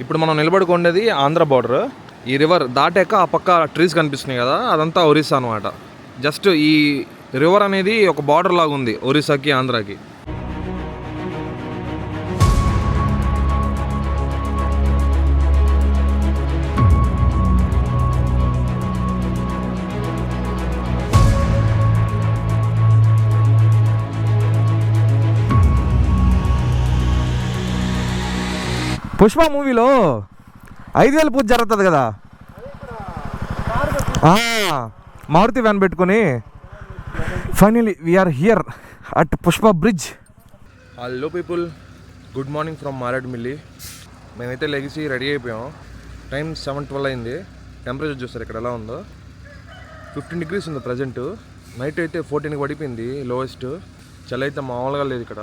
ఇప్పుడు మనం నిలబడుకునేది ఆంధ్ర బార్డర్. ఈ రివర్ దాటాక ఆ పక్క ట్రీస్ కనిపిస్తున్నాయి కదా, అదంతా ఒరిస్సా అనమాట. జస్ట్ ఈ రివర్ అనేది ఒక బార్డర్ లాగా ఉంది ఒరిస్సాకి ఆంధ్రాకి. పుష్ప మూవీలో 5,000 పూజ జరుగుతుంది కదా, మారుతి వ్యాన్ పెట్టుకొని finally we're here at Pushpa bridge. Hello people, good morning from Maredumilli. మేమైతే లెగిసి రెడీ అయిపోయాం. టైం 7:12 అయింది. టెంపరేచర్ చూస్తారు ఇక్కడ ఎలా ఉందో, 15 degrees ఉంది ప్రజెంట్. నైట్ అయితే 14కి పడిపోయింది లోయెస్ట్. చలి అయితే మామూలుగా లేదు ఇక్కడ.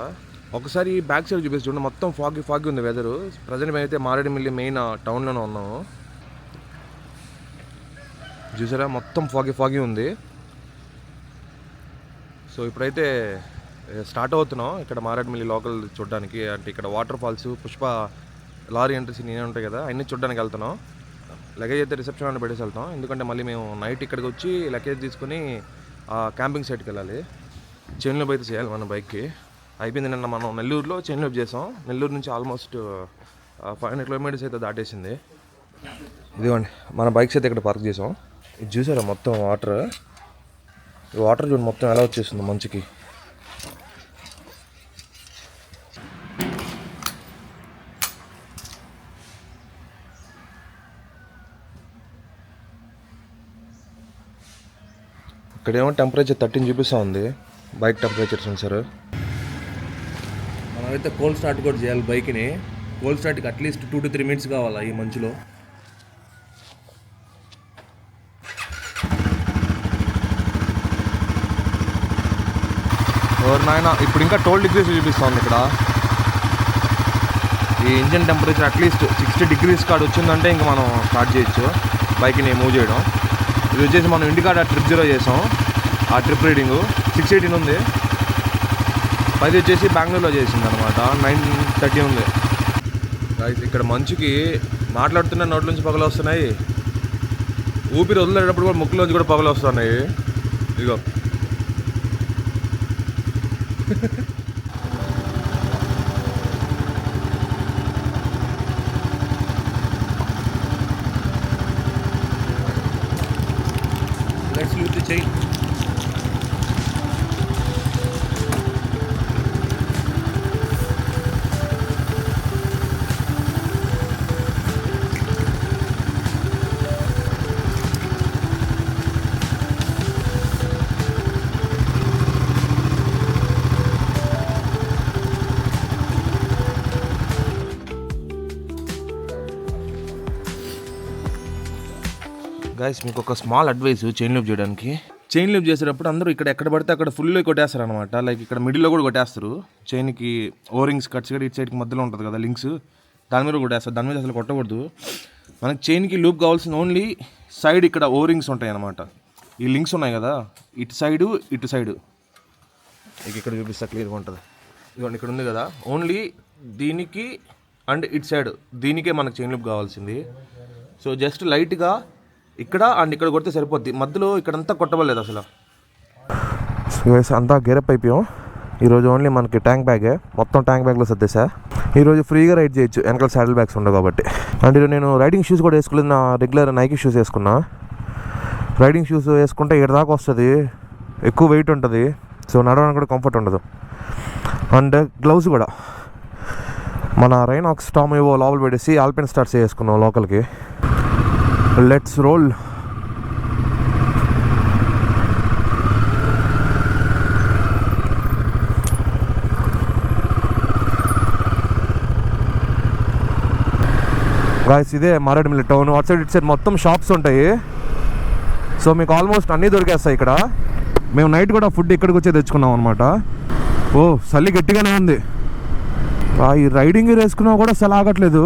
ఒకసారి బ్యాక్ సైడ్ చూపిస్తే చూడండి, మొత్తం ఫాగి ఉంది వెదరు. ప్రజెంట్ మేమైతే మారేడుమిల్లి మెయిన్ టౌన్లోనే ఉన్నాము. చూసారా, మొత్తం ఫాగి ఉంది. సో ఇప్పుడైతే స్టార్ట్ అవుతున్నాం ఇక్కడ మారేడుమిల్లి లోకల్ చూడడానికి. అంటే ఇక్కడ waterfalls, Pushpa lorry entries నేనే ఉంటాయి కదా, అన్నీ చూడడానికి వెళ్తున్నాం. లగేజ్ అయితే రిసెప్షన్ అని పెట్టేసి వెళ్తాం, ఎందుకంటే మళ్ళీ మేము నైట్ ఇక్కడికి వచ్చి లగేజ్ తీసుకుని క్యాంపింగ్ సైట్కి వెళ్ళాలి. చైన్ లూప్ అయితే చేయాలి మన బైక్కి. అయిపోయింది. నిన్న మనం నెల్లూరులో చైన్ లూప్ చేసాం. నెల్లూరు నుంచి ఆల్మోస్ట్ 500 kilometers అయితే దాటేసింది. ఇదిగోండి మన బైక్స్ అయితే ఇక్కడ పార్క్ చేసాం. ఇది చూసారా మొత్తం వాటర్. ఈ వాటర్ చూడండి మొత్తం ఎలా వచ్చేస్తుంది మంచుకి. ఇక్కడేమో టెంపరేచర్ 13 చూపిస్తూ ఉంది బైక్ టెంపరేచర్ సెన్సర్. మనమైతే కోల్డ్ స్టార్ట్ కూడా చేయాలి బైక్ని. కోల్డ్ స్టార్ట్కి అట్లీస్ట్ 2 to 3 minutes కావాలా ఈ మంచులో. నాయన ఇప్పుడు ఇంకా 12 degrees చూపిస్తుంది ఇక్కడ. ఈ ఇంజిన్ టెంపరేచర్ అట్లీస్ట్ 60 degrees కాడ వచ్చిందంటే ఇంకా మనం స్టార్ట్ చేయొచ్చు బైక్ని మూవ్ చేయడం. ఇది వచ్చేసి మనం ఇంటికాడ ట్రిప్ 0 చేసాం. ఆ ట్రిప్ రీడింగు 618 ఉంది. 10 వచ్చేసి బెంగళూరులో చేసింది అనమాట, 930 ఉంది. ఇక్కడ మంచుకి మాట్లాడుతున్న నోట్ల నుంచి పొగలు వస్తున్నాయి. ఊపిరి వదిలేటప్పుడు కూడా ముక్కులోంచి కూడా పొగలు వస్తున్నాయి. ఇదిగో let's use the chain. Guys, మీకు ఒక స్మాల్ అడ్వైస్ చైన్ లూప్ చేయడానికి. చైన్ లూప్ చేసేటప్పుడు అందరూ ఇక్కడ ఎక్కడ పడితే అక్కడ ఫుల్ కొట్టేస్తారు అనమాట. లైక్ ఇక్కడ మిడిల్లో కూడా కొట్టేస్తారు. చైన్కి ఓరింగ్స్ కట్స్ కూడా ఇటు సైడ్కి మధ్యలో ఉంటుంది కదా లింక్స్, దాని మీద కొట్టేస్తారు. దాని మీద అసలు కొట్టకూడదు. మనకి చైన్కి లూప్ కావాల్సిన ఓన్లీ సైడ్ ఇక్కడ ఓరింగ్స్ ఉంటాయి అనమాట. ఈ లింక్స్ ఉన్నాయి కదా, ఇటు సైడు ఇటు సైడు. ఇక్కడ చూపిస్తా క్లియర్గా ఉంటుంది. ఇదిగోండి ఇక్కడ ఉంది కదా, ఓన్లీ దీనికి అండ్ ఇటు సైడ్ దీనికే మనకు చైన్ లూప్ కావాల్సింది. సో జస్ట్ లైట్గా ఇక్కడ అండ్ ఇక్కడ కొడితే సరిపోద్ది. మధ్యలో ఇక్కడంతా కొట్టవలేదు అసలు. అంతా గేరప్ అయిపోయాం. ఈరోజు ఓన్లీ మనకి ట్యాంక్ బ్యాగే, మొత్తం ట్యాంక్ బ్యాగ్లో సర్దేసా. ఈరోజు ఫ్రీగా రైడ్ చేయొచ్చు, వెనకాల శాడిల్ బ్యాగ్స్ ఉండవు కాబట్టి. అండ్ ఈరోజు నేను రైడింగ్ షూస్ కూడా వేసుకోలేదు. నా రెగ్యులర్ నైకీ షూస్ వేసుకున్నా. రైడింగ్ షూస్ వేసుకుంటే ఇక్కడ దాకా వస్తుంది, ఎక్కువ వెయిట్ ఉంటుంది. సో నడవడానికి కూడా కంఫర్ట్ ఉండదు. అండ్ గ్లౌస్ కూడా మన రైనాక్స్ టామ్ ఏవో లోపల పెట్టేసి ఆల్పిన్ స్టార్ట్స్ వేసుకున్నాం లోకల్కి. Let's roll. గాయస్, ఇదే మారేడుమిల్లి టౌన్. అటు సైడ్ ఇటు సైడ్ మొత్తం షాప్స్ ఉంటాయి. సో మీకు ఆల్మోస్ట్ అన్నీ దొరికేస్తాయి ఇక్కడ. మేము నైట్ కూడా ఫుడ్ ఇక్కడికి వచ్చే తెచ్చుకున్నాం అనమాట. ఓ చలి గట్టిగానే ఉంది. ఈ రైడింగ్ వేసుకున్నా కూడా అసలు ఆగట్లేదు.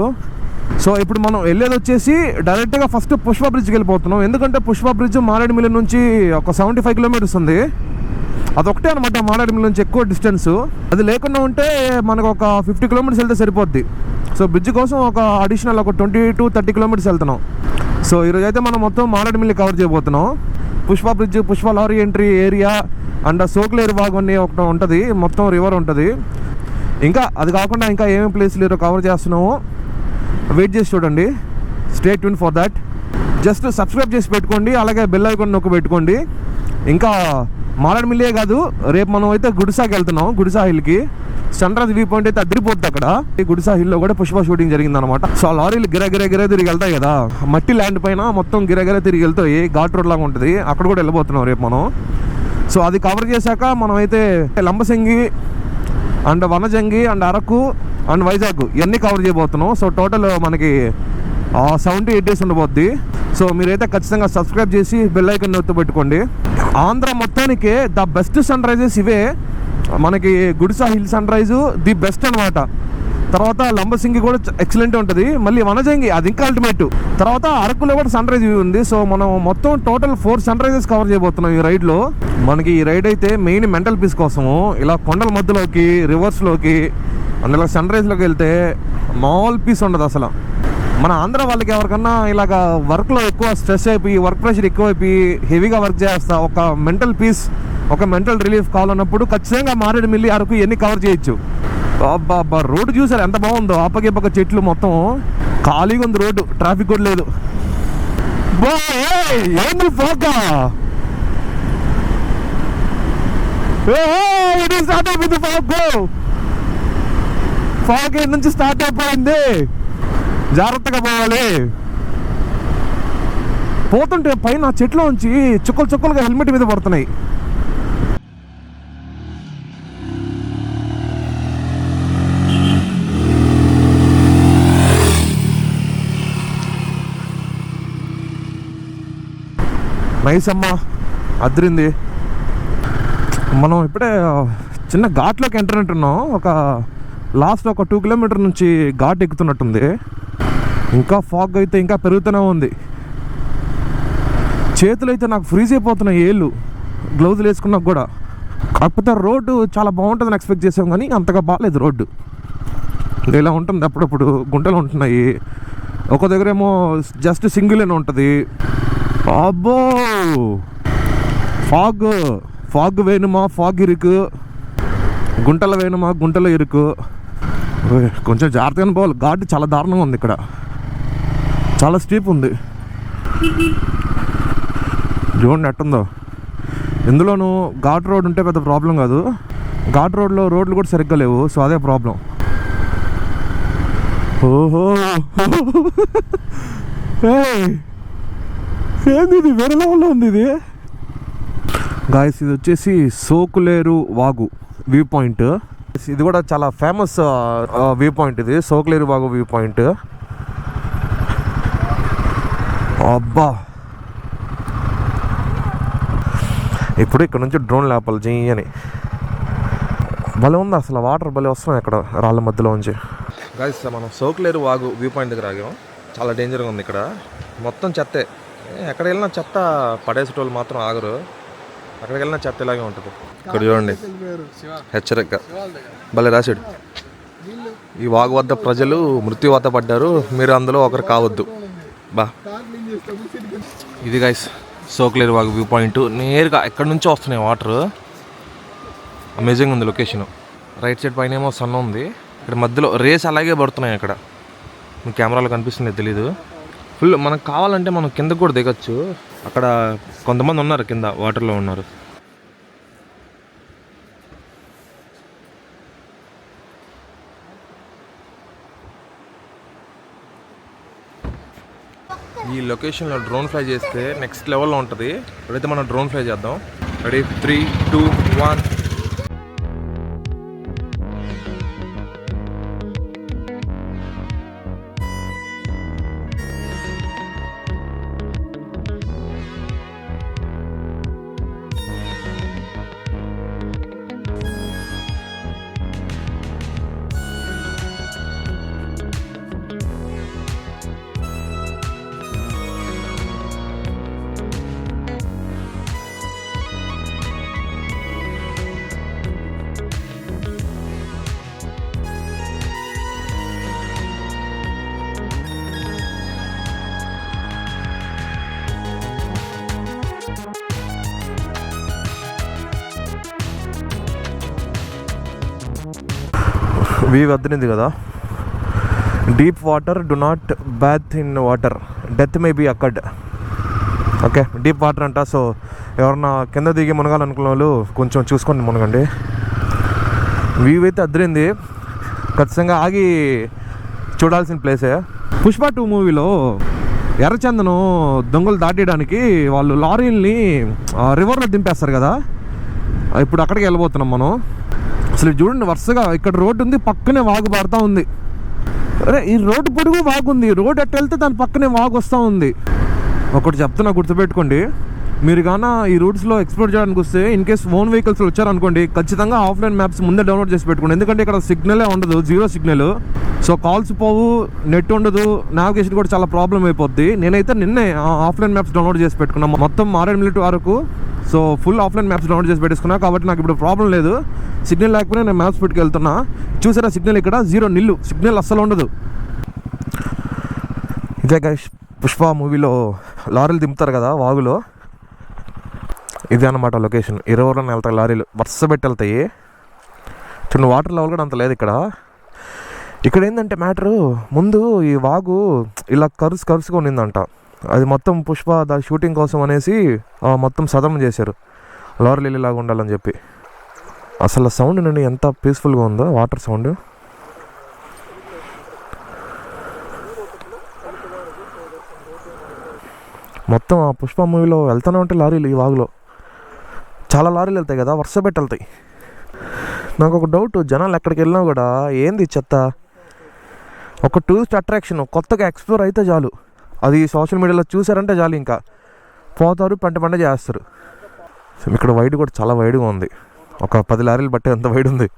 సో ఇప్పుడు మనం వెళ్ళేది వచ్చేసి డైరెక్ట్గా ఫస్ట్ పుష్ప బ్రిడ్జ్కి వెళ్ళిపోతున్నాం. ఎందుకంటే పుష్ప బ్రిడ్జ్ మారేడుమిల్లి నుంచి ఒక 75 kilometers ఉంది. అదొకటే అనమాట మారేడుమిల్లి నుంచి ఎక్కువ డిస్టెన్స్. అది లేకుండా ఉంటే మనకు ఒక 50 kilometers వెళ్తే సరిపోద్ది. సో బ్రిడ్జ్ కోసం ఒక అడిషనల్ ఒక 20 to 30 కిలోమీటర్స్ వెళ్తున్నాం. సో ఈరోజు అయితే మనం మొత్తం మారేడుమిల్లి కవర్ చేయబోతున్నాం. Pushpa bridge, Pushpa lorry entry area and Sokleru బాగ్ అని ఒకటి ఉంటుంది, మొత్తం రివర్ ఉంటుంది. ఇంకా అది కాకుండా ఇంకా ఏమేమి ప్లేస్లు ఈరోజు కవర్ చేస్తున్నామో వెయిట్ చేసి చూడండి. Stay tune for that. Just subscribe చేసి పెట్టుకోండి, అలాగే బెల్ ఐకాన్ నొక్కి పెట్టుకోండి. ఇంకా మారేడుమిల్లే కాదు, రేపు మనం అయితే గుడిసాకి వెళ్తున్నాం. గుడిసా హిల్కి సన్ రైజ్ వ్యూ పాయింట్ అయితే అదిరిపోద్ది అక్కడ. ఈ గుడిసా హిల్లో కూడా పుష్ప షూటింగ్ జరిగింది అనమాట. సో ఆ లారీలు గిర తిరిగి వెళ్తాయి కదా, మట్టి ల్యాండ్ పైన మొత్తం గిర తిరిగి వెళ్తాయి. ఘాట్ రోడ్ లాగా ఉంటుంది, అక్కడ కూడా వెళ్ళబోతున్నాం రేపు మనం. సో అది కవర్ చేశాక మనం అయితే Lambasingi and Vanajangi and Araku and Vizag ఇవన్నీ కవర్ చేయబోతున్నాం. సో టోటల్ మనకి 78 days ఉండబోద్ది. సో మీరైతే ఖచ్చితంగా సబ్స్క్రైబ్ చేసి బెల్ ఐకాన్ నొక్కి పెట్టుకోండి. ఆంధ్ర మొత్తానికి ద బెస్ట్ సన్ రైజెస్ ఇవే. మనకి Gudisa hill sunrise the best అనమాట. తర్వాత లంబసింగి కూడా ఎక్సలెంట్ ఉంటుంది. మళ్ళీ వనజంగి అది ఇంకా అల్టిమేట్. తర్వాత అరకులో కూడా సన్ రైజ్ వ్యూ ఉంది. సో మనం మొత్తం టోటల్ 4 సన్ రైజెస్ కవర్ చేయబోతున్నాం ఈ రైడ్లో. మనకి ఈ రైడ్ అయితే మెయిన్ మెంటల్ పీస్ కోసము. ఇలా కొండల మధ్యలోకి, రివర్స్లోకి అండ్ ఇలా సన్ రైజ్లోకి వెళ్తే మామూలు పీస్ ఉండదు అసలు. మన ఆంధ్ర వాళ్ళకి ఎవరికన్నా ఇలాగ వర్క్లో ఎక్కువ స్ట్రెస్ అయిపోయి, వర్క్ ప్రెషర్ ఎక్కువైపోయి హెవీగా వర్క్ చేస్తా, ఒక మెంటల్ పీస్, ఒక మెంటల్ రిలీఫ్ కావాలన్నప్పుడు ఖచ్చితంగా మారేడుమిల్లి, అరకు ఇవన్నీ కవర్ చేయొచ్చు. అబ్బా రోడ్డు చూసారు ఎంత బాగుందో, ఆపక చెట్లు మొత్తం ఖాళీగా ఉంది రోడ్డు, ట్రాఫిక్ కూడా లేదు. ఏంది ఫోకా స్టార్ట్ అయిపోయింది. ఫాగ్ నుంచి స్టార్ట్ అయిపోయింది, జాగ్రత్తగా పోవాలి. పోతుంటే పైన చెట్లో నుంచి చుక్కలుగా హెల్మెట్ మీద పడుతున్నాయి. నైస్ అమ్మా, అదిరింది. మనం ఇప్పుడే చిన్న ఘాట్లోకి ఎంటర్ అంటున్నాం. ఒక లాస్ట్ ఒక 2 కిలోమీటర్ నుంచి ఘాట్ ఎక్కుతున్నట్టుంది. ఇంకా ఫాగ్ అయితే ఇంకా పెరుగుతూనే ఉంది. చేతులు అయితే నాకు ఫ్రీజ్ అయిపోతున్నాయి, ఏళ్ళు గ్లౌజులు వేసుకున్నా కూడా. కాకపోతే రోడ్డు చాలా బాగుంటుందని ఎక్స్పెక్ట్ చేసాం, కానీ అంతగా బాగాలేదు రోడ్డు. ఇలా ఉంటుంది, అప్పుడప్పుడు గుంటలు ఉంటున్నాయి. ఒక దగ్గర ఏమో జస్ట్ సింగిల్ అని ఉంటుంది. అబ్బో ఫాగ్ వేణుమా, ఫాగ్ ఇరుకు, గుంటల వేణుమా, గుంటలో ఇరుకు. కొంచెం జాగ్రత్తగానే పోవాలి. ఘాట్ చాలా దారుణంగా ఉంది, ఇక్కడ చాలా స్టీప్ ఉంది. చూడండి ఎట్టుందో. ఇందులోనూ ఘాట్ రోడ్ ఉంటే పెద్ద ప్రాబ్లం కాదు, ఘాట్ రోడ్లో రోడ్లు కూడా సరిగ్గా లేవు. సో అదే ప్రాబ్లం. ఓహో ఏంది ఇది, వేరే లెవెల్లో ఉంది ఇది. గాయస్ ఇది వచ్చేసి సోకులేరు వాగు వ్యూ పాయింట్. ఇది కూడా చాలా ఫేమస్ వ్యూ పాయింట్ ఇది, సోకులేరు వాగు వ్యూ పాయింట్. అబ్బా ఇప్పుడు ఇక్కడ నుంచి డ్రోన్ లేపాలి చెయ్యని. భలే ఉంది అసలు, వాటర్ భలే వస్తున్నాయి అక్కడ రాళ్ళ మధ్యలో నుంచి. గాయస్ మనం సోకులేరు వాగు వ్యూ పాయింట్ దగ్గర ఆగాం. చాలా డేంజర్గా ఉంది ఇక్కడ, మొత్తం చెత్తే. ఎక్కడ వెళ్ళినా చెత్త పడేసేటోళ్ళు మాత్రం ఆగరు, అక్కడికి వెళ్ళినా చెత్త ఇలాగే ఉంటుంది. ఇక్కడ చూడండి హెచ్చరిక భలే రాశాడు. ఈ వాగు వద్ద ప్రజలు మృత్యువాత పడ్డారు, మీరు అందులో ఒకరు కావద్దు. బా ఇది గైస్ సోకులేరు వాగు వ్యూ పాయింట్. నేరుగా ఎక్కడి నుంచో వస్తున్నాయి వాటర్. అమేజింగ్ ఉంది లొకేషన్. రైట్ సైడ్ పైన ఏమో సన్ ఉంది, ఇక్కడ మధ్యలో రేస్ అలాగే పడుతున్నాయి. అక్కడ మీ కెమెరాలో కనిపిస్తుంది తెలీదు. ఫుల్ మనకు కావాలంటే మనం కిందకు కూడా దిగచ్చు. అక్కడ కొంతమంది ఉన్నారు కింద వాటర్లో ఉన్నారు. ఈ లొకేషన్లో డ్రోన్ ఫ్లై చేస్తే నెక్స్ట్ లెవెల్లో ఉంటుంది. ఇప్పుడైతే మనం డ్రోన్ ఫ్లై చేద్దాం. రెడీ 3, 2, 1. వీవ్ అద్దరింది కదా, deep water do not bath in water, death may be అక్కడ్. ఓకే, డీప్ వాటర్ అంట. సో ఎవరన్నా కింద దిగి మునగాలనుకున్న వాళ్ళు కొంచెం చూసుకొని మునగండి. వ్యూ అయితే అద్దరింది, ఖచ్చితంగా ఆగి చూడాల్సిన ప్లేసే. పుష్ప 2 మూవీలో ఎర్రచందనం దొంగలు దాటేయడానికి వాళ్ళు లారీల్ని రివర్లో దింపేస్తారు కదా, ఇప్పుడు అక్కడికి వెళ్ళబోతున్నాం మనం. అసలు చూడండి, వరుసగా ఇక్కడ రోడ్డు ఉంది, పక్కనే వాగు పారుతూ ఉంది. అరే ఈ రోడ్డు పొడుగు వాగు ఉంది, రోడ్ ఎట్టు వెళ్తే దాని పక్కనే వాగు వస్తూ ఉంది. ఒకటి చెప్తున్నా, గుర్తుపెట్టుకోండి, మీరు కానీ ఈ రూట్స్లో ఎక్స్ప్లోర్ చేయడానికి వస్తే ఇన్ కేస్ ఓన్ వెహికల్స్లో వచ్చారనుకోండి, ఖచ్చితంగా ఆఫ్లైన్ మ్యాప్స్ ముందే డౌన్లోడ్ చేసి పెట్టుకోండి. ఎందుకంటే ఇక్కడ సిగ్నలే ఉండదు, 0 సిగ్నల్. సో కాల్స్ పోవు, నెట్ ఉండదు, నావిగేషన్ కూడా చాలా ప్రాబ్లం అయిపోద్ది. నేనైతే నిన్నే ఆఫ్లైన్ మ్యాప్స్ డౌన్లోడ్ చేసి పెట్టుకున్నా, మొత్తం మారేడుమిల్లి వరకు. So full offline maps download చేసి పెట్టేసుకున్నా, కాబట్టి నాకు ఇప్పుడు ప్రాబ్లం లేదు. సిగ్నల్ లేకపోయినా నేను మ్యాప్స్ పెట్టుకెళ్తున్నా. చూసారా సిగ్నల్ ఇక్కడ 0 నిల్లు, సిగ్నల్ అస్సలు ఉండదు. ఇదే గైస్ పుష్ప మూవీలో లారీలు దింపుతారు కదా వాగులో, ఇదే అన్నమాట లొకేషన్. 20 వెళ్తాయి లారీలు, వరుస పెట్టి వెళ్తాయి. చిన్న వాటర్ లెవెల్ కూడా అంత లేదు ఇక్కడ. ఇక్కడ ఏంటంటే మ్యాటరు, ముందు ఈ వాగు ఇలా కరుసుగా ఉండిందంట. అది మొత్తం పుష్ప షూటింగ్ కోసం అనేసి మొత్తం సదనం చేశారు, లారీలు వెళ్ళేలాగా ఉండాలని చెప్పి. అసలు సౌండ్ నుండి ఎంత పీస్ఫుల్గా ఉందో వాటర్ సౌండ్. మొత్తం ఆ పుష్ప మూవీలో వెళ్తూనే ఉంటాయి లారీలు. ఈ వాగులో చాలా లారీలు వెళ్తాయి కదా, వరుస పెట్టి వెళ్తాయి. నాకు ఒక డౌట్, జనాలు ఎక్కడికి వెళ్ళినా కూడా ఏంది చెత్త, ఒక టూరిస్ట్ అట్రాక్షన్ కొత్తగా ఎక్స్ప్లోర్ అయితే చాలు, అది సోషల్ మీడియాలో చూసారంటే చాలు, ఇంకా పోతారు, పంట చేస్తారు. సో ఇక్కడ వైడ్ కూడా చాలా వైడ్గా ఉంది, ఒక 10 లారీలు బట్టే అంత వైడ్ ఉంది.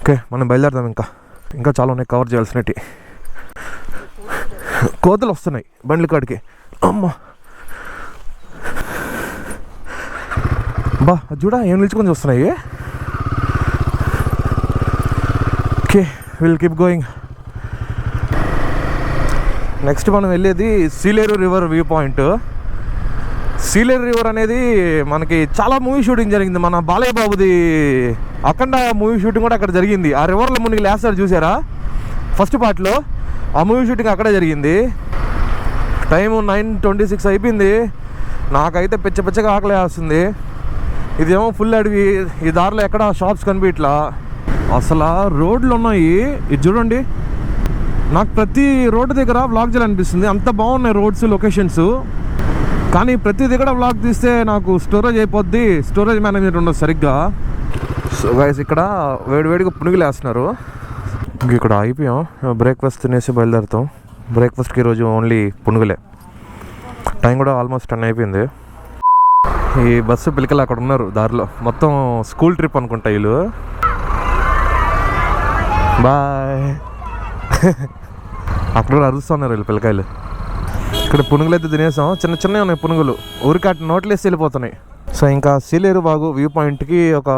ఓకే, మనం బయలుదేరదాం. ఇంకా చాలా ఉన్నాయి కవర్ చేయాల్సినవి. కోతలు వస్తున్నాయి బండ్ల కాడికి, అమ్మ బా చూడా ఏం నిలుచుకొని చూస్తున్నాయి. Okay, will keep going. Next మనం వెళ్ళేది Sileru river view point. Sileru river అనేది మనకి చాలా మూవీ షూటింగ్ జరిగింది. మన బాలయ్య బాబుది అఖండ మూవీ షూటింగ్ కూడా అక్కడ జరిగింది. ఆ రివర్లో మునిగి లేస్తారు చూసారా ఫస్ట్ పార్ట్లో, ఆ మూవీ షూటింగ్ అక్కడే జరిగింది. టైము 9:26 అయిపోయింది. నాకైతే పిచ్చగా ఆకలి వేస్తుంది. ఇదేమో ఫుల్ అడవి, ఈ దారిలో ఎక్కడ షాప్స్ కనిపించట్లా. అసలు రోడ్లు ఉన్నాయి, ఇది చూడండి. నాకు ప్రతి రోడ్డు దగ్గర వ్లాగ్ చేయాలనిపిస్తుంది, అంత బాగున్నాయి రోడ్స్, లొకేషన్స్. కానీ ప్రతి దగ్గర వ్లాగ్ తీస్తే నాకు స్టోరేజ్ అయిపోద్ది, స్టోరేజ్ మేనేజ్మెంట్ ఉండదు సరిగ్గా. సో గైస్ ఇక్కడ వేడిగా పునుగులు వేస్తున్నారు. ఇక్కడ అయిపోయాం, బ్రేక్ఫాస్ట్ తినేసి బయలుదేరుతాం. బ్రేక్ఫాస్ట్కి ఈరోజు ఓన్లీ పునుగులే. టైం కూడా ఆల్మోస్ట్ 10 అయిపోయింది. ఈ బస్సు పిల్లకలు అక్కడ ఉన్నారు దారిలో, మొత్తం స్కూల్ ట్రిప్ అనుకుంటా వీళ్ళు. బాయ్. అక్కడ కూడా అరుస్తున్నారు వీళ్ళు పిల్లకాయలు. ఇక్కడ పునుగులు అయితే తినేసాం, చిన్నవి ఉన్నాయి పునుగులు, ఊరికి అటు నోట్లు వేసి వెళ్ళిపోతున్నాయి. సో ఇంకా సీలేరు బాగు వ్యూ పాయింట్కి ఒక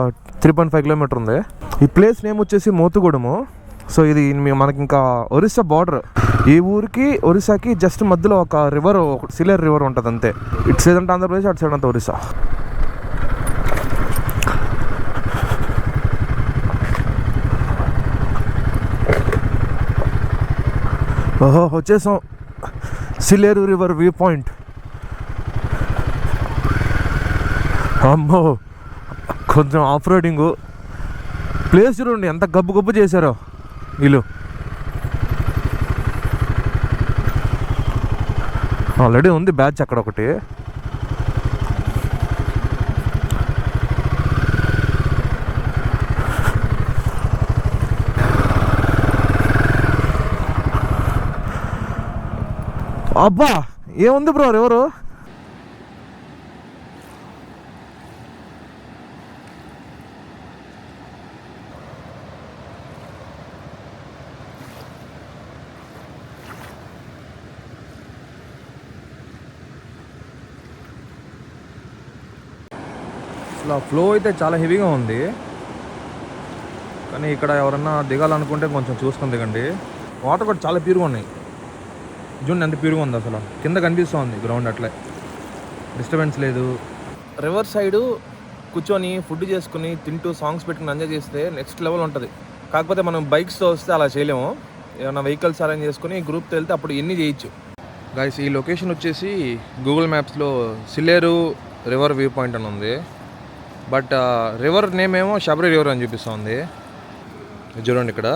3.5 కిలోమీటర్ ఉంది. ఈ ప్లేస్ నేమ్ వచ్చేసి మోతుగూడెము. సో ఇది మనకి ఇంకా ఒరిస్సా బార్డర్. ఈ ఊరికి ఒరిస్సాకి జస్ట్ మధ్యలో ఒక రివర్, సీలేరు రివర్ ఉంటుంది అంతే. ఇటు సైడ్ అంటే ఆంధ్రప్రదేశ్, అటు సైడ్ అంతా ఒరిస్సా. ఓహో వచ్చేసాం సీలేరు రివర్ వ్యూ పాయింట్. అమ్మో కొంచెం ఆఫ్ రోడింగు. ప్లేస్ చూడండి ఎంత గబ్బు చేశారో వీళ్ళు. ఆల్రెడీ ఉంది బ్యాచ్ అక్కడ ఒకటి. అబ్బా ఏముంది బ్రో ఎవరు అసలు ఫ్లో అయితే చాలా హెవీగా ఉంది. కానీ ఇక్కడ ఎవరన్నా దిగాలనుకుంటే కొంచెం చూసుకొని దిగండి. వాటర్ కూడా చాలా ప్యూర్గా ఉన్నాయి. చూడండి ఎంత ప్యూర్గా ఉంది, అసలు కింద కనిపిస్తూ ఉంది గ్రౌండ్, అట్లే డిస్టర్బెన్స్ లేదు. రివర్ సైడు కూర్చొని ఫుడ్ చేసుకుని తింటూ సాంగ్స్ పెట్టుకుని ఎంజాయ్ చేస్తే నెక్స్ట్ లెవెల్ ఉంటుంది. కాకపోతే మనం బైక్స్తో వస్తే అలా చేయలేము. ఏమైనా వెహికల్స్ అరేంజ్ చేసుకుని గ్రూప్తో వెళ్తే అప్పుడు ఎన్ని చేయొచ్చు. గైస్ ఈ లొకేషన్ వచ్చేసి గూగుల్ మ్యాప్స్లో సిల్లేరు రివర్ వ్యూ పాయింట్ అని ఉంది. బట్ రివర్ నేమ్ ఏమో శబరి రివర్ అని చూపిస్తుంది. చూడండి ఇక్కడ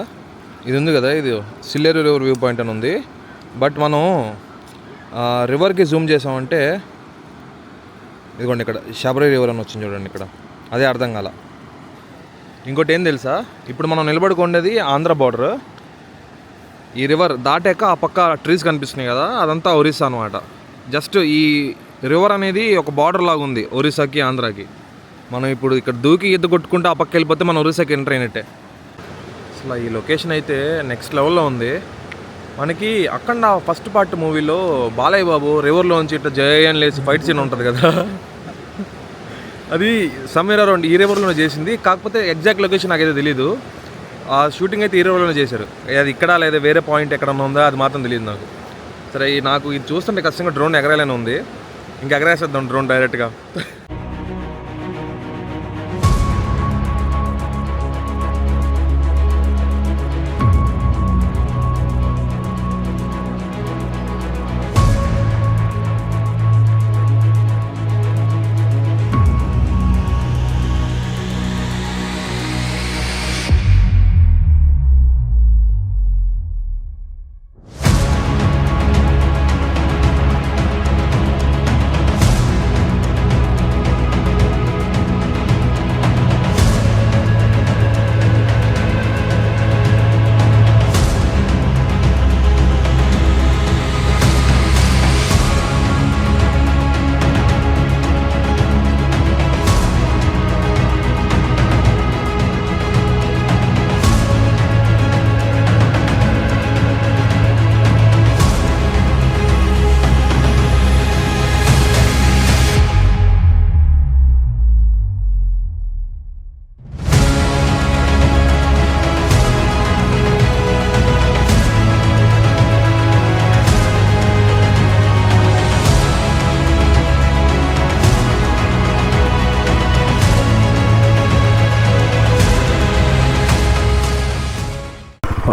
ఇది ఉంది కదా, ఇది సిల్లేరు రివర్ వ్యూ పాయింట్ అని ఉంది. బట్ మనం రివర్కి జూమ్ చేసామంటే ఇదిగోండి ఇక్కడ శబరి రివర్ అని వచ్చింది చూడండి. ఇక్కడ అదే అర్థం కాల. ఇంకోటి ఏం తెలుసా, ఇప్పుడు మనం నిలబడుకునేది ఆంధ్ర బార్డర్. ఈ రివర్ దాటాక ఆ పక్క ట్రీస్ కనిపిస్తున్నాయి కదా, అదంతా ఒరిస్సా అనమాట. జస్ట్ ఈ రివర్ అనేది ఒక బార్డర్ లాగా ఉంది ఒరిస్సాకి ఆంధ్రాకి. మనం ఇప్పుడు ఇక్కడ దూకి ఈత కొట్టుకుంటే ఆ పక్క వెళ్ళిపోతే మనం ఒరిస్సాకి ఎంటర్ అయినట్టే. అసలు ఈ లొకేషన్ అయితే నెక్స్ట్ లెవెల్లో ఉంది. మనకి అఖండ ఫస్ట్ పార్ట్ మూవీలో బాలయ్య బాబు రివర్లోంచి ఇట్లా జయన్ లేసి ఫైట్ సీన్ ఉంటుంది కదా, అది సమ్వేర్ అరౌండ్ ఈ రివర్లోనే చేసింది. కాకపోతే ఎగ్జాక్ట్ లొకేషన్ నాకైతే తెలీదు. ఆ షూటింగ్ అయితే ఈ రివర్లోనే చేశారు. అది ఇక్కడ లేదా వేరే పాయింట్ ఎక్కడన్నా ఉందా అది మాత్రం తెలియదు నాకు. సరే నాకు ఇది చూస్తుంటే ఖచ్చితంగా డ్రోన్ ఎగరాలని ఉంది. ఇంకా ఎగరేసేద్దాం డ్రోన్ డైరెక్ట్గా.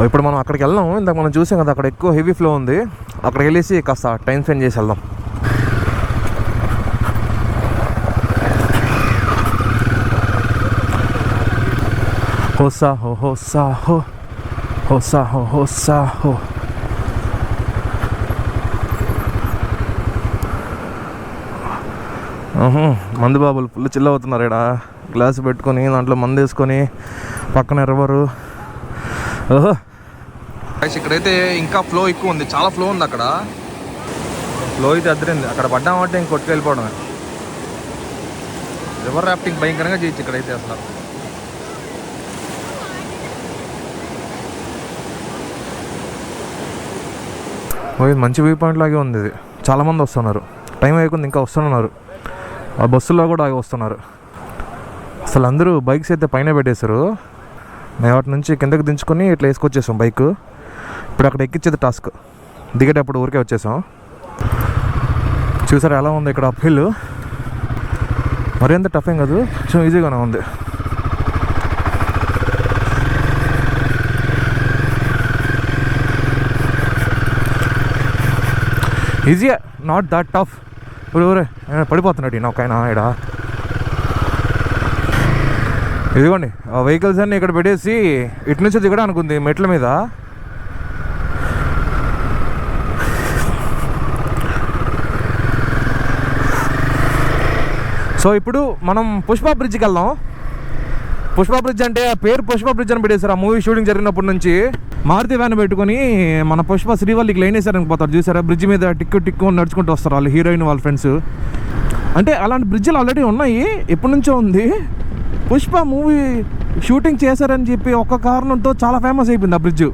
ఇప్పుడు మనం అక్కడికి వెళ్దాం. ఇందాక మనం చూసాం కదా, అక్కడ ఎక్కువ హెవీ ఫ్లో ఉంది. అక్కడికి వెళ్ళేసి కాస్త టైం స్పెండ్ చేసి వెళ్దాం. హోసా హో హోసా హో హోసా హో హోసా హో. మందు బాబులు ఫుల్ చిల్ అవుతున్నారు ఇక్కడ. గ్లాస్ పెట్టుకొని దాంట్లో మందు వేసుకొని పక్కన రివరు. ఓహో ఇక్కడైతే ఇంకా ఫ్లో ఎక్కువ ఉంది, చాలా ఫ్లో ఉంది అక్కడ. ఫ్లో అయితే అద్దరింది. అక్కడ పడ్డామంటే ఇంక కొట్టుకు వెళ్ళిపోవడమే. రివర్ రాఫ్టింగ్ భయంకరంగా చేయొచ్చు ఇక్కడైతే అసలు. మంచి వ్యూ పాయింట్ లాగే ఉంది ఇది. చాలామంది వస్తున్నారు. టైం అయిపోయింది ఇంకా వస్తున్నారు. ఆ బస్సుల్లో కూడా ఆగి వస్తున్నారు. అసలు అందరూ బైక్స్ అయితే పైన పెట్టేశారు. మేము వాటి నుంచి కిందకి దించుకొని ఇట్లా వేసుకొచ్చేసాం బైక్. ఇప్పుడు అక్కడ ఎక్కించేది టాస్క్. దిగేటప్పుడు ఊరికే వచ్చేసాం. చూసారా ఎలా ఉంది ఇక్కడ అప్ హిల్. మరి అంత టఫ్ ఏం కాదు, కొంచెం ఈజీగానే ఉంది. ఈజీయే, నాట్ దట్ టఫ్. ఇప్పుడు ఊరే పడిపోతున్నాడు నాకైనా ఇక్కడ. ఇదిగోండి ఆ వెహికల్స్ అన్నీ ఇక్కడ పెట్టేసి ఇటు నుంచి దిగడానికి ఉంది మెట్ల మీద. సో ఇప్పుడు మనం పుష్ప బ్రిడ్జ్కి వెళ్దాం. పుష్ప బ్రిడ్జ్ అంటే ఆ పేరు పుష్ప బ్రిడ్జ్ అని పెట్టేశారు. ఆ మూవీ షూటింగ్ జరిగినప్పటి నుంచి మారుతి వ్యాన్ పెట్టుకొని మన పుష్ప శ్రీవల్లికి లైన్ వేసారని పోతారు చూసారా. బ్రిడ్జ్ మీద టిక్కు నడుచుకుంటూ వస్తారు వాళ్ళు, హీరోయిన్ వాళ్ళ ఫ్రెండ్స్. అంటే అలాంటి బ్రిడ్జ్లు ఆల్రెడీ ఉన్నాయి, ఎప్పటి నుంచో ఉంది. పుష్ప మూవీ షూటింగ్ చేశారని చెప్పి ఒక కారణంతో చాలా ఫేమస్ అయిపోయింది ఆ బ్రిడ్జ్.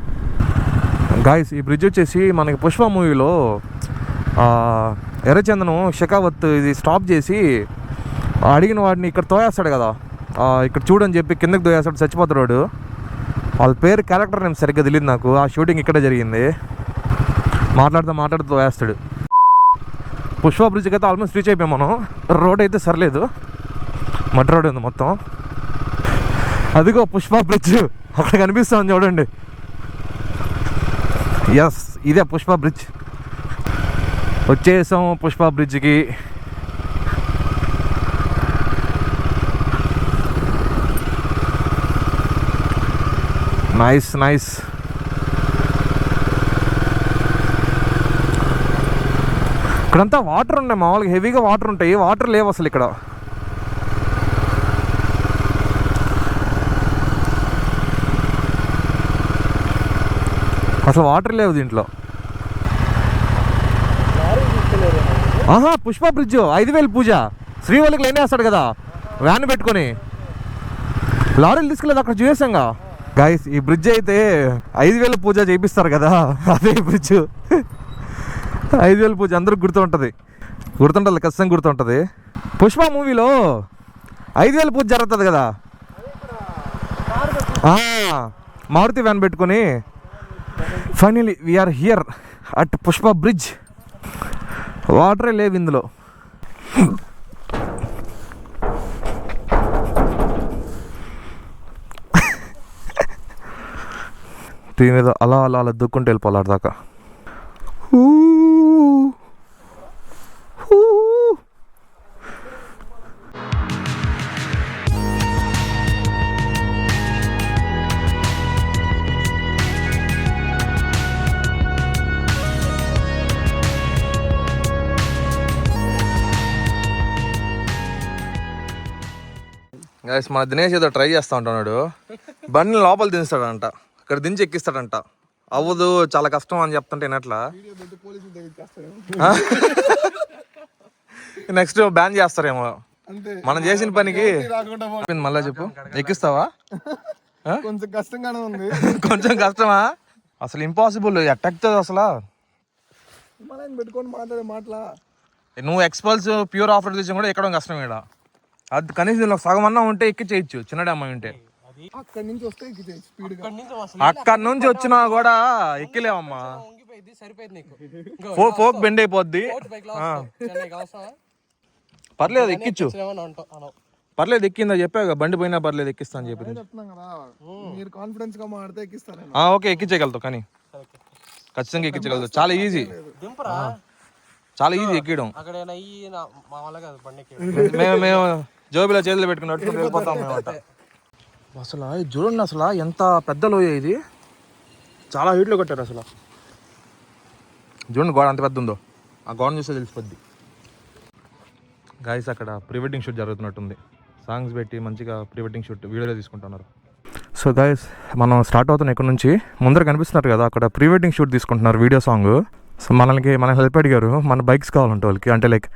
గాయస్ ఈ బ్రిడ్జ్ వచ్చేసి మనకి పుష్ప మూవీలో ఎర్రచందనం షెకావత్ ఇది స్టాప్ చేసి అడిగిన వాడిని ఇక్కడ తోయేస్తాడు కదా, ఇక్కడ చూడని చెప్పి కిందకి తోయేస్తాడు, చచ్చిపోతాడు. వాళ్ళ పేరు క్యారెక్టర్ నేమ్ సరిగ్గా తెలియదు నాకు. ఆ షూటింగ్ ఇక్కడే జరిగింది. మాట్లాడుతూ తోయేస్తాడు. పుష్ప బ్రిడ్జ్కి అయితే ఆల్మోస్ట్ రీచ్ అయిపోయాం మనం. రోడ్ అయితే సర్లేదు. మడ్ రోడ్ ఉంది మొత్తం. అదిగో పుష్ప బ్రిడ్జ్ అక్కడ కనిపిస్తుంది చూడండి. ఎస్, ఇదే పుష్ప బ్రిడ్జ్. వచ్చేసాం పుష్ప బ్రిడ్జ్కి. Nice nice. ఇక్కడంతా వాటర్ ఉన్నాయి, మామూలుగా హెవీగా వాటర్ ఉంటాయి. వాటర్ లేవు అసలు ఇక్కడ. అసలు వాటర్ లేవు దీంట్లో. ఆహా, పుష్ప బ్రిడ్జ్ 5,000 పూజ. శ్రీవల్లికి లైన్ వేస్తాడు కదా వ్యాన్ పెట్టుకొని, లారీలు తీసుకెళ్ళదు అక్కడ చూసాంగా. గాయస్, ఈ బ్రిడ్జ్ అయితే 5,000 పూజ చేయిస్తారు కదా, అదే బ్రిడ్జ్. 5,000 పూజ అందరికి గుర్తుంటుంది ఖచ్చితంగా గుర్తుంటుంది. పుష్ప మూవీలో 5,000 పూజ జరుగుతుంది కదా, మారుతి వ్యాన్ పెట్టుకొని. Finally we're here at Pushpa bridge. వాటరే లేవు ఇందులో. దీని మీద అలా అలా అలా దుక్కుంటూ వెళ్ళిపోవాలి అదాకా. గైస్, మన దినేష్ ఏదో ట్రై చేస్తూ ఉంటున్నాడు. బండిని లోపల దించుతాడంట, ఇక్కడ దించి ఎక్కిస్తాడంట. అవ్వదు, చాలా కష్టం అని చెప్తుంటే వినట్లా. నెక్స్ట్ బ్యాన్ చేస్తారేమో మనం చేసిన పనికి. మళ్ళా చెప్పు, ఎక్కిస్తావా? కొంచెం కష్టంగానే ఉంది. కొంచెం కష్టమా? అసలు ఇంపాసిబుల్. ఎట్టెక్కుతుంది అసలు. పెట్టుకొని మాట్లాడే మాటలా. నువ్వు ఎక్స్పల్స్ ప్యూర్ ఆఫ్ రోడ్ తీసి కూడా ఎక్కడం కష్టం ఇక్కడ. అది కనీసం సగం అన్నా ఉంటే ఎక్కి చేయొచ్చు, చిన్నడే అమ్మాయి ఉంటే. అక్కడి నుంచి వస్తే స్పీడ్. అక్కడి నుంచి వచ్చినా కూడా ఎక్కలేవమ్మా. ఫోక్ బెండ్ అయిపోద్ది. పర్లేదు ఎక్కిచ్చు, పర్లేదు ఎక్కిందా చెప్పాక. బండి పోయినా పర్లేదు ఎక్కిస్తా అని చెప్పి. మీరు కాన్ఫిడెన్స్ గా మాట్లాడితే ఎక్కిస్తాను. ఓకే, ఎక్కించగలుగుతావు, కానీ ఖచ్చితంగా ఎక్కించగలుగుతావు. చాలా ఈజీ, చాలా ఈజీ ఎక్కడం. మేము జోబిలో చేతులు పెట్టుకున్నట్టు వెళ్ళిపోతాం మేమంట. అసలు చూడండి, అసలు ఎంత పెద్ద లోయ ఇది. చాలా హీట్లో కట్టారు అసలు. చూడండి గోడ ఎంత పెద్ద ఉందో. ఆ గోడను చూస్తే తెలిసిపోద్ది. గాయస్, అక్కడ ప్రీ వెడ్డింగ్ షూట్ జరుగుతున్నట్టుంది. సాంగ్స్ పెట్టి మంచిగా ప్రీ వెడ్డింగ్ షూట్ వీడియోలో తీసుకుంటున్నారు. సో గాయస్, మనం స్టార్ట్ అవుతున్నాం ఇక్కడ నుంచి. ముందర కనిపిస్తున్నారు కదా, అక్కడ ప్రీ వెడ్డింగ్ షూట్ తీసుకుంటున్నారు, వీడియో సాంగ్. సో మన హెల్ప్ అడిగారు. మన బైక్స్ కావాలంట వాళ్ళకి. అంటే లైక్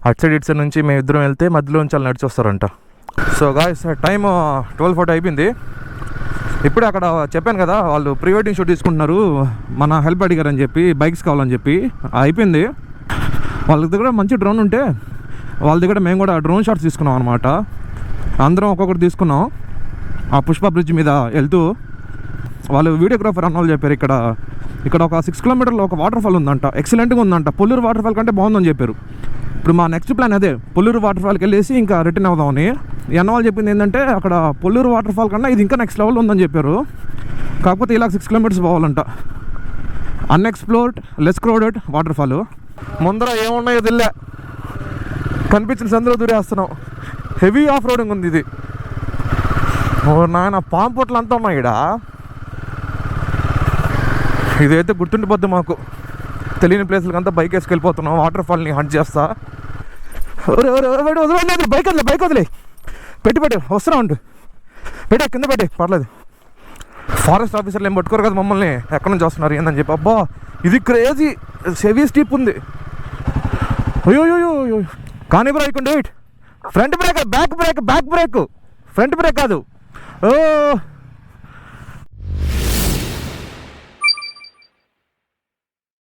అటు సైడ్ ఇటు సైడ్ నుంచి మేము ఇద్దరం వెళ్తే మధ్యలో నుంచి వాళ్ళు నడిచి వస్తారంట. సో గాయస్, టైం 12:40 అయిపోయింది. ఇప్పుడే అక్కడ చెప్పాను కదా, వాళ్ళు ప్రీ వెడ్డింగ్ షూట్ తీసుకుంటున్నారు. మన హెల్ప్ అడిగారు అని చెప్పి, బైక్స్ కావాలని చెప్పి. అయిపోయింది. వాళ్ళ దగ్గర మంచి డ్రోన్ ఉంటే వాళ్ళ దగ్గర మేము కూడా డ్రోన్ షాట్స్ తీసుకున్నాం అనమాట. అందరం ఒక్కొక్కటి తీసుకున్నాం. ఆ పుష్ప బ్రిడ్జ్ మీద వెళ్తూ వాళ్ళు వీడియోగ్రాఫర్ అన్న వాళ్ళు చెప్పారు, ఇక్కడ ఒక 6 కిలోమీటర్లో ఒక వాటర్ ఫాల్ ఉందంట. ఎక్సలెంట్గా ఉందంట. పొల్లూరు వాటర్ ఫాల్ కంటే బాగుందని చెప్పారు. ఇప్పుడు మా నెక్స్ట్ ప్లాన్ అదే, పొల్లూరు వాటర్ ఫాల్కి వెళ్ళేసి ఇంకా రిటర్న్ అవుదామని. ఈ అన్న వాళ్ళు చెప్పింది ఏంటంటే, అక్కడ పొల్లూరు వాటర్ ఫాల్ కన్నా ఇది ఇంకా నెక్స్ట్ లెవెల్ ఉందని చెప్పారు. కాకపోతే ఇలా 6 కిలోమీటర్స్ పోవాలంట. Unexplored, less crowded waterfall. ముందర ఏమున్నాయో తెలియలే, కనిపించిన సందులో దూరేస్తున్నాం. హెవీ ఆఫ్ రోడింగ్ ఉంది ఇది. ఓ నాయన, పాము పొట్లు అంతా ఉన్నాయి ఇక్కడ. ఇదైతే గుర్తుండిపోద్ది మాకు. తెలియని ప్లేస్లకి అంతా బైక్ వేసుకెళ్ళిపోతున్నాం. వాటర్ ఫాల్ని హంట్ చేస్తా. వదలలేదు, బైక్ వదిలే. పెట్టి వస్తున్నా ఉండు. కింద పెట్టే, పర్లేదు. ఫారెస్ట్ ఆఫీసర్లు ఏం పట్టుకోరు కదా మమ్మల్ని, ఎక్కడి నుంచి వస్తున్నారు ఏందని చెప్పి. అబ్బా, ఇది క్రేజీ హెవీ స్టీప్ ఉంది. అయ్యో, కానీ bro, I can do it. Front brake, back break. Front brake కాదు. ఓ